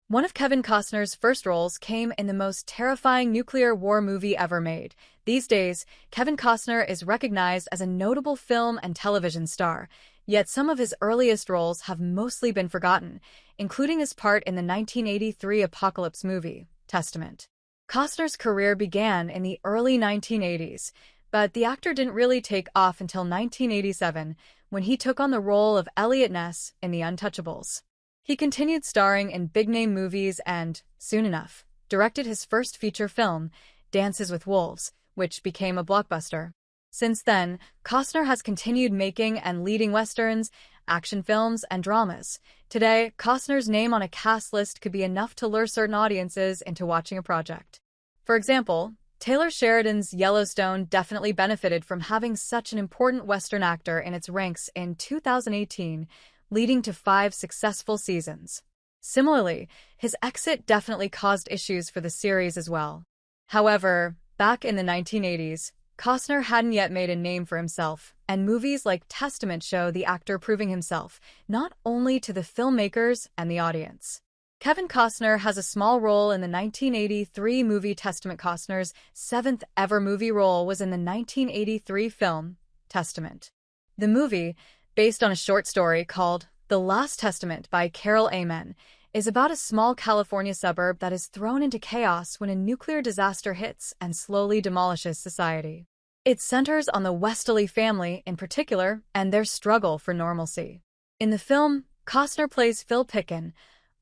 One of Kevin Costner's first roles came in the most terrifying nuclear war movie ever made. These days, Kevin Costner is recognized as a notable film and television star, yet some of his earliest roles have mostly been forgotten, including his part in the 1983 apocalypse movie, Testament. Costner's career began in the early 1980s, but the actor didn't really take off until 1987, when he took on the role of Elliot Ness in The Untouchables. He continued starring in big-name movies and, soon enough, directed his first feature film, Dances with Wolves, which became a blockbuster. Since then, Costner has continued making and leading westerns, action films, and dramas. Today, Costner's name on a cast list could be enough to lure certain audiences into watching a project. For example, Taylor Sheridan's Yellowstone definitely benefited from having such an important Western actor in its ranks in 2018, leading to 5 successful seasons. Similarly, his exit definitely caused issues for the series as well. However, back in the 1980s, Costner hadn't yet made a name for himself, and movies like Testament show the actor proving himself, not only to the filmmakers and the audience. Kevin Costner has a small role in the 1983 movie Testament. Costner's 7th ever movie role was in the 1983 film, Testament. The movie, based on a short story called The Last Testament by Carol Amen, is about a small California suburb that is thrown into chaos when a nuclear disaster hits and slowly demolishes society. It centers on the Westerly family in particular and their struggle for normalcy. In the film, Costner plays Phil Pickin,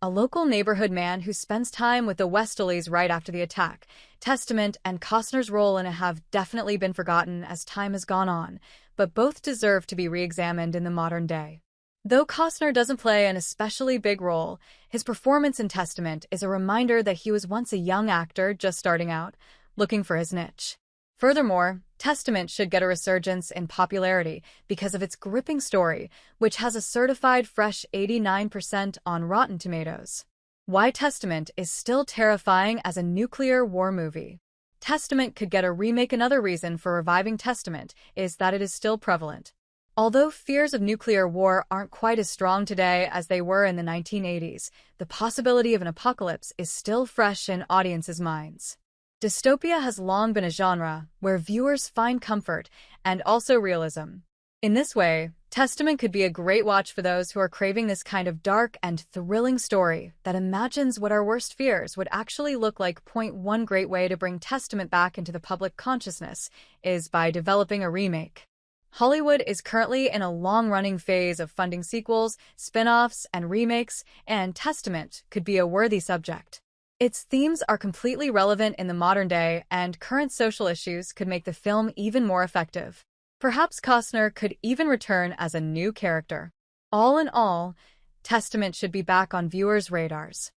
a local neighborhood man who spends time with the Westerlys right after the attack. Testament and Costner's role in it have definitely been forgotten as time has gone on, but both deserve to be re-examined in the modern day. Though Costner doesn't play an especially big role, his performance in Testament is a reminder that he was once a young actor just starting out, looking for his niche. Furthermore, Testament should get a resurgence in popularity because of its gripping story, which has a certified fresh 89% on Rotten Tomatoes. Why Testament is still terrifying as a nuclear war movie. Testament could get a remake. Another reason for reviving Testament is that it is still prevalent. Although fears of nuclear war aren't quite as strong today as they were in the 1980s, the possibility of an apocalypse is still fresh in audiences' minds. Dystopia has long been a genre where viewers find comfort and also realism. In this way, Testament could be a great watch for those who are craving this kind of dark and thrilling story that imagines what our worst fears would actually look like. One great way to bring Testament back into the public consciousness is by developing a remake. Hollywood is currently in a long-running phase of funding sequels, spin-offs, and remakes, and Testament could be a worthy subject. Its themes are completely relevant in the modern day, and current social issues could make the film even more effective. Perhaps Costner could even return as a new character. All in all, Testament should be back on viewers' radars.